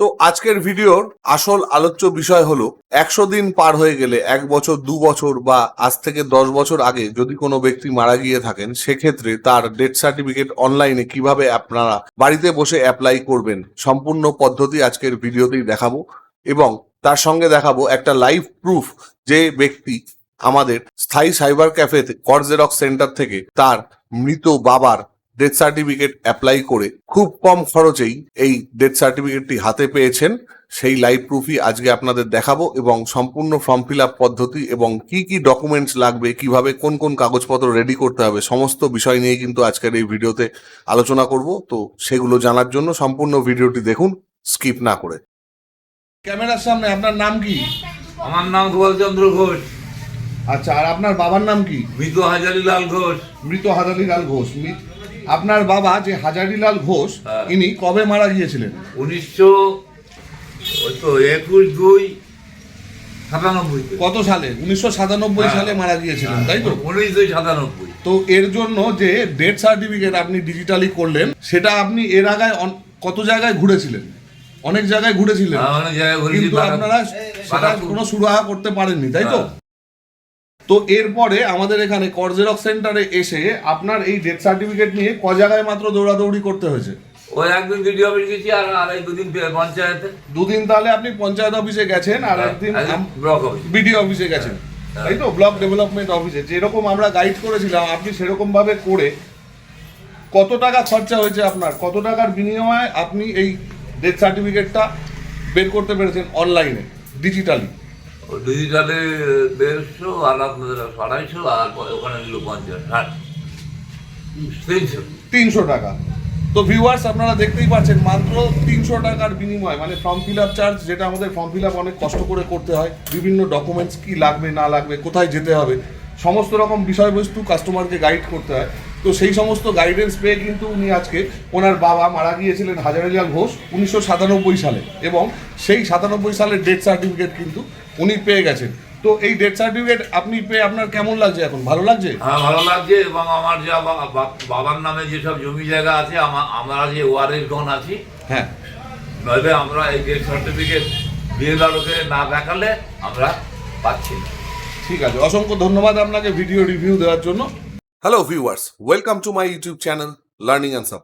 তো আজকের ভিডিওর আসল আলোচ্য বিষয় হলো 100 দিন পার হয়ে গেলে 1 বছর 2 বছর বা আজ থেকে 10 বছর আগে যদি কোনো ব্যক্তি মারা গিয়ে থাকেন সেক্ষেত্রে তার ডেথ সার্টিফিকেট অনলাইনে কিভাবে আপনারা বাড়িতে বসে অ্যাপ্লাই করবেন সম্পূর্ণ পদ্ধতি আজকের ভিডিওতেই দেখাবো এবং তার সঙ্গে দেখাবো একটা লাইভ প্রুফ যে ব্যক্তি আমাদের স্থায়ী সাইবার ক্যাফেতে কর জেরক্স সেন্টার থেকে তার মৃত বাবার ডেথ সার্টিফিকেট অ্যাপ্লাই করে খুব কম খরচেই এই ডেথ সার্টিফিকেটটি হাতে পেয়েছেন। সেই লাইভ প্রুফই আজকে আপনাদের দেখাবো এবং সম্পূর্ণ ফর্ম ফিল আপ পদ্ধতি এবং কি কি ডকুমেন্টস লাগবে, কিভাবে কোন কোন কাগজপত্র রেডি করতে হবে, সমস্ত বিষয় নিয়ে কিন্তু আজকের এই ভিডিওতে আলোচনা করব। তো সেগুলো জানার জন্য সম্পূর্ণ ভিডিওটি দেখুন, স্কিপ না করে। ক্যামেরার সামনে আপনার নাম কি? আমার নাম গোপালচন্দ্র ঘোষ। আচ্ছা, আর আপনার বাবার নাম কি? মৃত হাজারিলাল ঘোষ। মৃত হাজারিলাল ঘোষ। আপনার বাবা যে হাজারিলাল ঘোষ, ইনি কবে মারা গিয়েছিলেন? 1921-2-97। কত সালে? 1997 সালে মারা গিয়েছিলেন, তাই তো? 1997। তো এর জন্য যে ডেথ সার্টিফিকেট আপনি ডিজিটালি করলেন, সেটা আপনি এর আগে কত জায়গায় ঘুরেছিলেন? অনেক জায়গায় ঘুরেছিলেন, অনেক জায়গায় ঘুরেছি, কিন্তু আপনারা সেটা কোনো সুরাহা করতে পারেননি, তাই তো? তো এরপরে আমাদের এখানে কর জেরক্স সেন্টারে এসে আপনার এই ডেথ সার্টিফিকেট নিয়ে ক জায়গায় মাত্র দৌড়াদৌড়ি করতে হয়েছে? ওই একদিন ভিডিও অফিস গেছি আর এই দুদিন পঞ্চায়েতে। দুদিন তাহলে আপনি পঞ্চায়েত অফিসে গেছেন আর একদিন ব্লক অফিস, বিডিও অফিসে গেছেন, তাই তো? ব্লক ডেভেলপমেন্ট অফিসে যেরকম আমরা গাইড করেছিলাম আপনি সেরকম ভাবে করে কত টাকা খরচা হয়েছে আপনার? কত টাকার বিনিময়ে আপনি এই ডেথ সার্টিফিকেটটা বের করতে পেরেছেন অনলাইনে ডিজিটালি? ডিজিটালে 150 আর আপনাদের 250 আর ওখানে নিল 50, 300 টাকা। তো ভিউয়ার্স, আপনারা দেখতেই পাচ্ছেন মাত্র 300 টাকার বিনিময়, মানে ফর্ম ফিল আপ চার্জ, যেটা আমাদের ফর্ম ফিল আপ অনেক কষ্ট করে করতে হয়, বিভিন্ন ডকুমেন্টস কি লাগবে না লাগবে, কোথায় যেতে হবে, সমস্ত রকম বিষয়বস্তু কাস্টমারকে গাইড করতে হয়। তো সেই সমস্ত গাইডেন্স পেয়ে কিন্তু উনি আজকে, ওনার বাবা মারা গিয়েছিলেন হাজারিলাল ঘোষ 1997 সালে, এবং সেই 97 সালের ডেথ সার্টিফিকেট কিন্তু উনি পেয়ে গেছেন। তো এই ডেথ সার্টিফিকেট আপনি পেয়ে আপনার কেমন লাগছে এখন? ভালো লাগছে? হ্যাঁ, ভালো লাগছে। এবং আমার যে বাবার নামে যেসব জমি জায়গা আছে, আমরা যে ওয়ারের গণ আছি, হ্যাঁ, নইলে আমরা এই ডেথ সার্টিফিকেট বিএলআরওকে না দেখালে আমরা পাচ্ছি না। ঠিক আছে, অসংখ্য ধন্যবাদ আপনাকে ভিডিও রিভিউ দেওয়ার জন্য। Hello viewers, welcome to my YouTube channel learning and সাপ।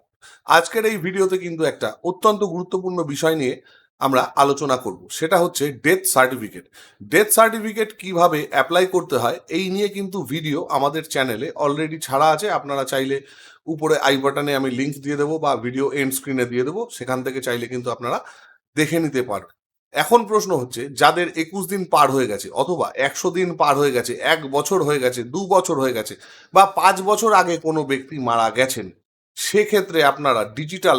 আজকের এই ভিডিওতে কিন্তু একটা অত্যন্ত গুরুত্বপূর্ণ বিষয় নিয়ে আমরা আলোচনা করব, সেটা হচ্ছে ডেথ সার্টিফিকেট। ডেথ সার্টিফিকেট কিভাবে অ্যাপ্লাই করতে হয় এই নিয়ে কিন্তু ভিডিও আমাদের চ্যানেলে অলরেডি ছাড়া আছে। আপনারা চাইলে উপরে আই বাটনে আমি লিঙ্ক দিয়ে দেবো বা ভিডিও এন্ড স্ক্রিনে দিয়ে দেবো, সেখান থেকে চাইলে কিন্তু আপনারা দেখে নিতে পারবেন। এখন প্রশ্ন হচ্ছে, যাদের 21 দিন পার হয়ে গেছে অথবা 100 দিন পার হয়ে গেছে, 1 বছর হয়ে গেছে, 2 বছর হয়ে গেছে বা 5 বছর আগে কোনো ব্যক্তি মারা গেছেন, সেক্ষেত্রে আপনারা ডিজিটাল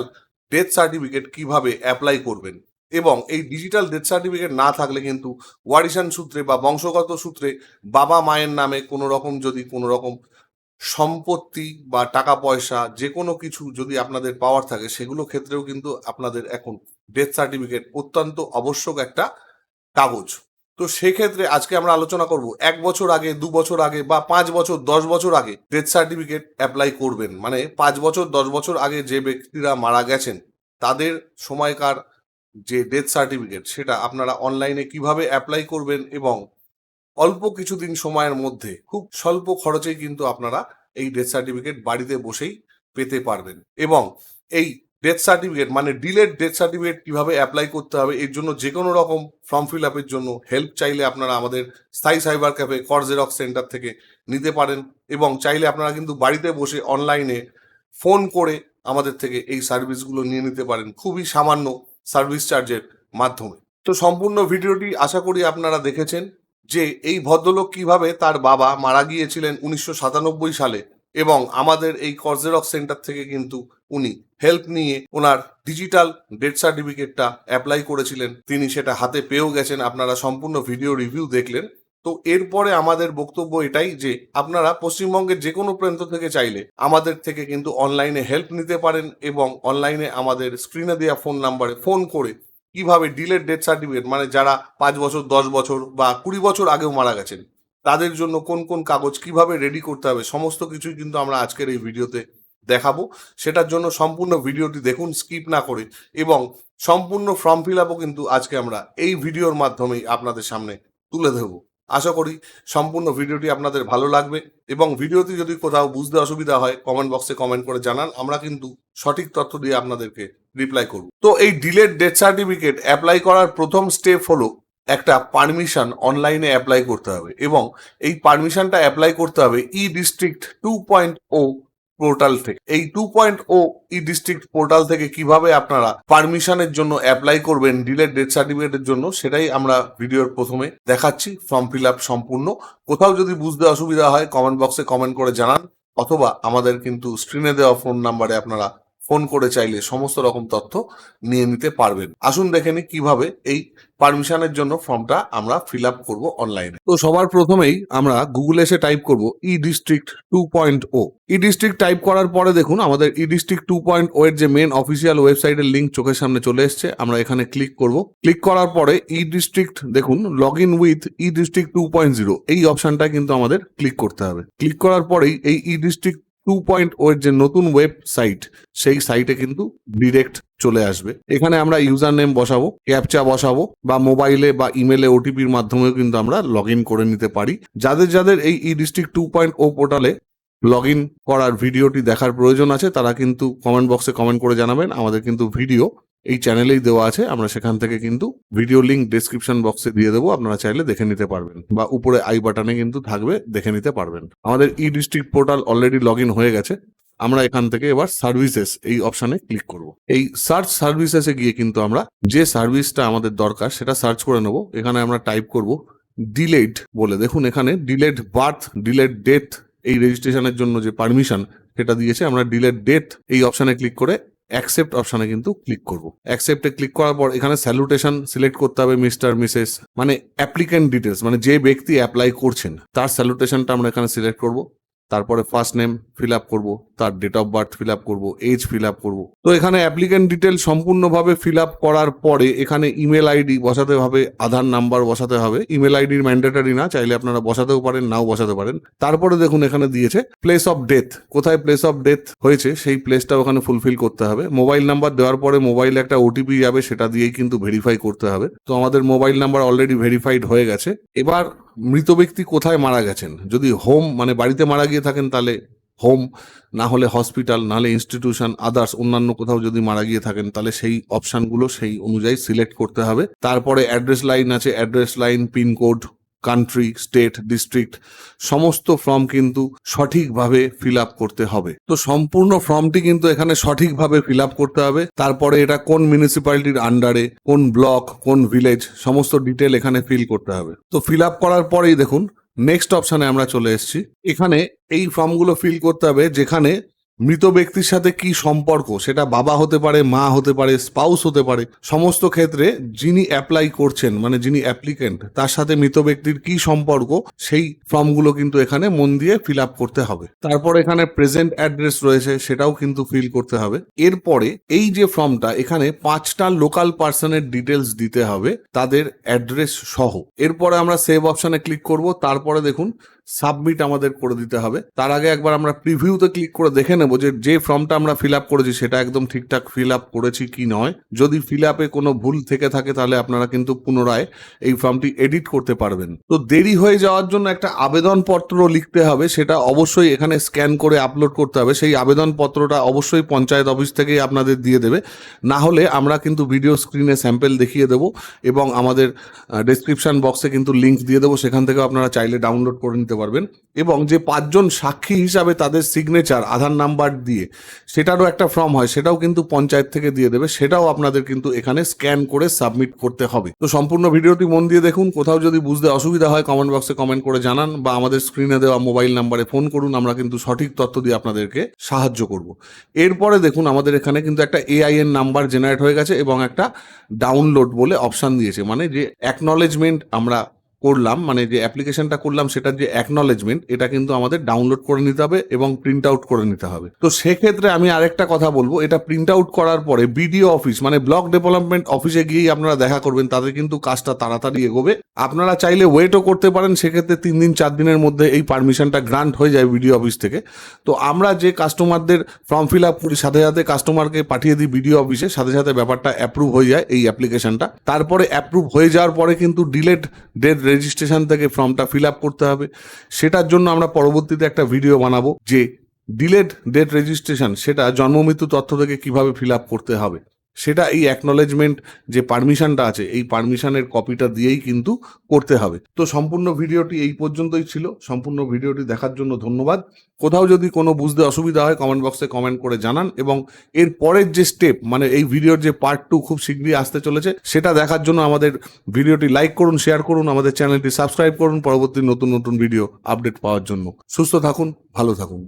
ডেথ সার্টিফিকেট কিভাবে অ্যাপ্লাই করবেন। এবং এই ডিজিটাল ডেথ সার্টিফিকেট না থাকলে কিন্তু ওয়ারিশান সূত্রে বা বংশগত সূত্রে বাবা মায়ের নামে কোনো রকম যদি কোনো রকম সম্পত্তি বা টাকা পয়সা যে কোনো কিছু যদি আপনাদের পাওয়ার থাকে, সেগুলো ক্ষেত্রেও কিন্তু আপনাদের এখন ডেথ সার্টিফিকেট অত্যন্ত আবশ্যক একটা কাগজ। তো সেক্ষেত্রে আজকে আমরা আলোচনা করব 1 বছর আগে, 2 বছর আগে বা 5 বছর 10 বছর আগে ডেথ সার্টিফিকেট অ্যাপ্লাই করবেন। মানে 5 বছর 10 বছর আগে যে ব্যক্তিরা মারা গেছেন তাদের সময়কার যে ডেথ সার্টিফিকেট, সেটা আপনারা অনলাইনে কিভাবে অ্যাপ্লাই করবেন এবং অল্প কিছুদিন সময়ের মধ্যে খুব স্বল্প খরচেই কিন্তু আপনারা এই ডেথ সার্টিফিকেট বাড়িতে বসেই পেতে পারবেন। এবং এই ডেথ সার্টিফিকেট মানে ডিলেড ডেথ সার্টিফিকেট কিভাবে অ্যাপ্লাই করতে হবে, এর জন্য যে কোনো রকম ফর্ম ফিল আপের জন্য হেল্প চাইলে আপনারা আমাদের স্থায়ী সাইবার ক্যাফে কর জেরক্স সেন্টার থেকে নিতে পারেন। এবং চাইলে আপনারা কিন্তু বাড়িতে বসে অনলাইনে ফোন করে আমাদের থেকে এই সার্ভিসগুলো নিয়ে নিতে পারেন খুবই সামান্য সার্ভিস চার্জের মাধ্যমে। তো সম্পূর্ণ ভিডিওটি আশা করি আপনারা দেখেছেন যে এই ভদ্রলোক কিভাবে তার বাবা মারা গিয়েছিলেন 1997 সালে, এবং আমাদের এই কর জেরক্স সেন্টার থেকে কিন্তু উনি হেল্প নিয়ে ওনার ডিজিটাল ডেথ সার্টিফিকেটটা অ্যাপ্লাই করেছিলেন। তিনি সেটা হাতে পেয়েও গেছেন, আপনারা সম্পূর্ণ ভিডিও রিভিউ দেখলেন। তো এরপরে আমাদের বক্তব্য এটাই যে আপনারা পশ্চিমবঙ্গের যে কোনো প্রান্ত থেকে চাইলে আমাদের থেকে কিন্তু অনলাইনে হেল্প নিতে পারেন এবং অনলাইনে আমাদের স্ক্রিনে দেওয়া ফোন নাম্বারে ফোন করে কিভাবে ডিলেড ডেথ সার্টিফিকেট, মানে যারা 5 বছর 10 বছর বা 20 বছর আগেও মারা গেছেন, তাদের জন্য কোন কোন কাগজ কিভাবে রেডি করতে হবে, সমস্ত কিছুই কিন্তু আমরা আজকের এই ভিডিওতে দেখাবো। সেটার জন্য সম্পূর্ণ ভিডিওটি দেখুন স্কিপ না করে, এবং সম্পূর্ণ ফর্ম ফিল আপও কিন্তু আজকে আমরা এই ভিডিওর মাধ্যমেই আপনাদের সামনে তুলে ধরবো। আশা করি সম্পূর্ণ ভিডিওটি আপনাদের ভালো লাগবে, এবং ভিডিওটি যদি কোথাও বুঝতে অসুবিধা হয় কমেন্ট বক্সে কমেন্ট করে জানান, আমরা কিন্তু সঠিক তথ্য দিয়ে আপনাদেরকে রিপ্লাই করব। তো এই ডিলেড ডেথ সার্টিফিকেট অ্যাপ্লাই করার প্রথম স্টেপ হলো একটা পারমিশন অনলাইনে অ্যাপ্লাই করতে হবে, এবং এই পারমিশনটা অ্যাপ্লাই করতে হবে ই ডিস্ট্রিক্ট 2.0 পোর্টাল থেকে। এই 2.0 ই ডিস্ট্রিক্ট পোর্টাল থেকে কিভাবে আপনারা পারমিশনের জন্য অ্যাপ্লাই করবেন ডিলেড ডেথ সার্টিফিকেটের জন্য, সেটাই আমরা ভিডিওর প্রথমে দেখাচ্ছি। ফর্ম ফিল আপ সম্পূর্ণ। কোথাও যদি বুঝতে অসুবিধা হয় কমেন্ট বক্সে কমেন্ট করে জানান, অথবা আমাদের কিন্তু স্ক্রিনে দেওয়া ফোন নাম্বারে আপনারা ফোন করে চাইলে সমস্ত রকম তথ্য নিয়ে নিতে পারবেন। আসুন দেখে নিই কিভাবে এই পারমিশনের জন্য ফর্মটা আমরা ফিল আপ করবো অনলাইনে। তো সবার প্রথমেই আমরা গুগলে এসে টাইপ করব ই ডিস্ট্রিক্ট 2.0। ই ডিস্ট্রিক্ট টাইপ করার পরে দেখুন আমাদের ই ডিস্ট্রিক্ট 2.0 এর যে মেন অফিসিয়াল ওয়েবসাইটের লিঙ্ক চোখের সামনে চলে এসছে। আমরা এখানে ক্লিক করব। ক্লিক করার পরে ই ডিস্ট্রিক্ট দেখুন log in with E district 2.0 এই অপশনটা কিন্তু আমাদের ক্লিক করতে হবে। ক্লিক করার পরেই এই ই ডিস্ট্রিক্ট 2.0 এর যে নতুন ওয়েবসাইট, সেই সাইটে কিন্তু ডিরেক্ট চলে আসবে। এখানে আমরা ইউজার নেম বসাবো, ক্যাপচা বসাবো, বা মোবাইলে বা ইমেলে ওটিপির মাধ্যমেও কিন্তু আমরা লগ ইন করে নিতে পারি। যাদের যাদের এই ই ডিস্ট্রিক্ট 2.0 পোর্টালে লগ ইন করার ভিডিওটি দেখার প্রয়োজন আছে তারা কিন্তু কমেন্ট বক্সে কমেন্ট করে জানাবেন। আমাদের কিন্তু ভিডিও এই চ্যানেলেই দেওয়া আছে, আমরা সেখান থেকে কিন্তু ভিডিও লিঙ্ক ডেসক্রিপশন বক্সে দিয়ে দেবো, আপনারা চাইলে দেখে নিতে পারবেন, বা উপরে আই বাটনে কিন্তু থাকবে, দেখে নিতে পারবেন। আমাদের e district portal already log in হয়ে গেছে। আমরা এখান থেকে এবার সার্ভিসেস এই অপশনে ক্লিক করব। এই সার্চ সার্ভিসেসে গিয়ে কিন্তু আমরা যে সার্ভিসটা আমাদের দরকার সেটা সার্চ করে নেব। এখানে আমরা টাইপ করব ডিলেড বলে। দেখুন এখানে ডিলেড বার্থ, ডিলেড ডেথ, এই রেজিস্ট্রেশনের জন্য যে পারমিশন সেটা দিয়েছে। আমরা ডিলেড ডেথ এই অপশনে ক্লিক করে অ্যাকসেপ্ট অপশনে কিন্তু ক্লিক করব। অ্যাকসেপ্টে ক্লিক করার পর এখানে স্যালুটেশন সিলেক্ট করতে হবে, মিস্টার মিসেস, মানে অ্যাপ্লিক্যান্ট ডিটেলস, মানে যে ব্যক্তি অ্যাপ্লাই করছেন তার স্যালুটেশনটা আমরা এখানে সিলেক্ট করব। তারপরে ফার্স্ট নেম ফিল আপ করবো, তার date of birth fill up করবো, এজ ফিল আপ করবো। তো এখানে অ্যাপ্লিক্যান্ট ডিটেল সম্পূর্ণভাবে ফিল আপ করার পরে এখানে ইমেল আইডি বসাতে হবে, আধার নাম্বার বসাতে হবে। ইমেল আইডির ম্যান্ডেটারি না, চাইলে আপনারা বসাতেও পারেন, নাও বসাতে পারেন। তারপরে দেখুন এখানে দিয়েছে প্লেস অফ ডেথ, কোথায় প্লেস অফ ডেথ হয়েছে সেই প্লেসটা ওখানে ফুলফিল করতে হবে। মোবাইল নাম্বার দেওয়ার পরে মোবাইলে একটা ওটিপি যাবে, সেটা দিয়েই কিন্তু ভেরিফাই করতে হবে। তো আমাদের মোবাইল নাম্বার অলরেডি ভেরিফাইড হয়ে গেছে। এবার মৃত ব্যক্তি কোথায় মারা গেছেন, যদি হোম মানে বাড়িতে মারা গিয়ে থাকেন তাহলে হোম, না হলে হসপিটাল, নাহলে ইনস্টিটিউশন, আদার্স অন্যান্য কোথাও যদি মারা গিয়ে থাকেন তাহলে সেই অপশনগুলো সেই অনুযায়ী সিলেক্ট করতে হবে। তারপরে অ্যাড্রেস লাইন আছে, address line, pincode, country, state, district, সমস্ত ফর্ম কিন্তু সঠিকভাবে ফিল আপ করতে হবে। তো সম্পূর্ণ ফর্মটি কিন্তু এখানে সঠিকভাবে ফিল আপ করতে হবে। তারপরে এটা কোন মিউনিসিপ্যালিটির আন্ডারে, কোন ব্লক, কোন ভিলেজ, সমস্ত ডিটেল এখানে ফিল করতে হবে। তো ফিল আপ করার পরেই দেখুন নেক্সট অপশনে আমরা চলে এসেছি। এখানে এই ফর্মগুলো ফিল করতে হবে যেখানে মৃত ব্যক্তির সাথে কি সম্পর্ক, সেটা বাবা হতে পারে, মা হতে পারে, স্পাউস হতে পারে। সমস্ত ক্ষেত্রে যিনি অ্যাপ্লাই করছেন মানে যিনি অ্যাপ্লিকেন্ট তার সাথে মৃত ব্যক্তির কি সম্পর্ক সেই ফর্মগুলো কিন্তু এখানে মন দিয়ে ফিল আপ করতে হবে। তারপর এখানে প্রেজেন্ট অ্যাড্রেস রয়েছে, সেটাও কিন্তু ফিল করতে হবে। এরপরে এই যে ফর্মটা এখানে 5টা লোকাল পার্সনের ডিটেলস দিতে হবে, তাদের অ্যাড্রেস সহ। এরপরে আমরা সেভ অপশনে ক্লিক করব। তারপরে দেখুন সাবমিট আমাদের করে দিতে হবে। তার আগে একবার আমরা প্রিভিউতে ক্লিক করে দেখে নেব যে ফর্মটা আমরা ফিল আপ করেছি সেটা একদম ঠিকঠাক ফিল আপ করেছি কি নয়। যদি ফিল আপে কোনো ভুল থেকে থাকে তাহলে আপনারা কিন্তু পুনরায় এই ফর্মটি এডিট করতে পারবেন। তো দেরি হয়ে যাওয়ার জন্য একটা আবেদনপত্র লিখতে হবে, সেটা অবশ্যই এখানে স্ক্যান করে আপলোড করতে হবে। সেই আবেদনপত্রটা অবশ্যই পঞ্চায়েত অফিস থেকেই আপনাদের দিয়ে দেবে, না হলে আমরা কিন্তু ভিডিও স্ক্রিনে স্যাম্পল দেখিয়ে দেবো এবং আমাদের ডেসক্রিপশন বক্সে কিন্তু লিঙ্ক দিয়ে দেবো, সেখান থেকেও আপনারা চাইলে ডাউনলোড করে নিতে পারবেন। এবং যে 5 জন সাক্ষী হিসাবে তাদের সিগনেচার আধার নাম্বার দিয়ে সেটারও একটা ফর্ম হয়, সেটাও কিন্তু পঞ্চায়েত থেকে দিয়ে দেবে, সেটাও আপনাদের কিন্তু এখানে স্ক্যান করে সাবমিট করতে হবে। তো সম্পূর্ণ ভিডিওটি মন দিয়ে দেখুন। কোথাও যদি বুঝতে অসুবিধা হয় কমেন্ট বক্সে কমেন্ট করে জানান, বা আমাদের স্ক্রিনে দেওয়া মোবাইল নাম্বারে ফোন করুন, আমরা কিন্তু সঠিক তথ্য দিয়ে আপনাদেরকে সাহায্য করব। এরপরে দেখুন আমাদের এখানে কিন্তু একটা AIN নাম্বার জেনারেট হয়ে গেছে এবং একটা ডাউনলোড বলে অপশন দিয়েছে, মানে যে অ্যাকনলেজমেন্ট আমরা করলাম, মানে যে অ্যাপ্লিকেশনটা করলাম সেটার যে অ্যাকনলেজমেন্ট, এটা কিন্তু আমাদের ডাউনলোড করে নিতে হবে এবং প্রিন্ট আউট করে নিতে হবে। তো সেক্ষেত্রে আমি আরেকটা কথা বলবো, এটা প্রিন্ট আউট করার পরে বিডিও অফিস মানে ব্লক ডেভেলপমেন্ট অফিসে গিয়েই আপনারা দেখা করবেন, তাদের কিন্তু কাজটা তাড়াতাড়ি এগোবে। আপনারা চাইলে ওয়েটও করতে পারেন, সেক্ষেত্রে 3 দিন 4 দিনের মধ্যে এই পারমিশনটা গ্রান্ট হয়ে যায় বিডিও অফিস থেকে। তো আমরা যে কাস্টমারদের ফর্ম ফিল আপ করি, সাথে সাথে কাস্টমারকে পাঠিয়ে দিই বিডিও অফিসে, সাথে সাথে ব্যাপারটা অ্যাপ্রুভ হয়ে যায় এই অ্যাপ্লিকেশনটা। তারপরে অ্যাপ্রুভ হয়ে যাওয়ার পরে কিন্তু ডিলেড ডেট রেজিস্ট্রেশন থেকে ফর্মটা ফিল আপ করতে হবে। সেটার জন্য আমরা পরবর্তীতে একটা ভিডিও বানাবো যে ডিলেড ডেট রেজিস্ট্রেশন সেটা জন্ম মৃত্যু তথ্য থেকে কিভাবে ফিল আপ করতে হবে, সেটা এই অ্যাকনলেজমেন্ট যে পারমিশনটা আছে এই পারমিশনের কপিটা দিয়েই কিন্তু করতে হবে। তো সম্পূর্ণ ভিডিওটি এই পর্যন্তই ছিল। সম্পূর্ণ ভিডিওটি দেখার জন্য ধন্যবাদ। কোথাও যদি কোনো বুঝতে অসুবিধা হয় কমেন্ট বক্সে কমেন্ট করে জানান, এবং এর পরের যে স্টেপ মানে এই ভিডিওর যে পার্ট 2 খুব শীঘ্রই আসতে চলেছে, সেটা দেখার জন্য আমাদের ভিডিওটি লাইক করুন, শেয়ার করুন, আমাদের চ্যানেলটি সাবস্ক্রাইব করুন পরবর্তী নতুন নতুন ভিডিও আপডেট পাওয়ার জন্য। সুস্থ থাকুন, ভালো থাকুন।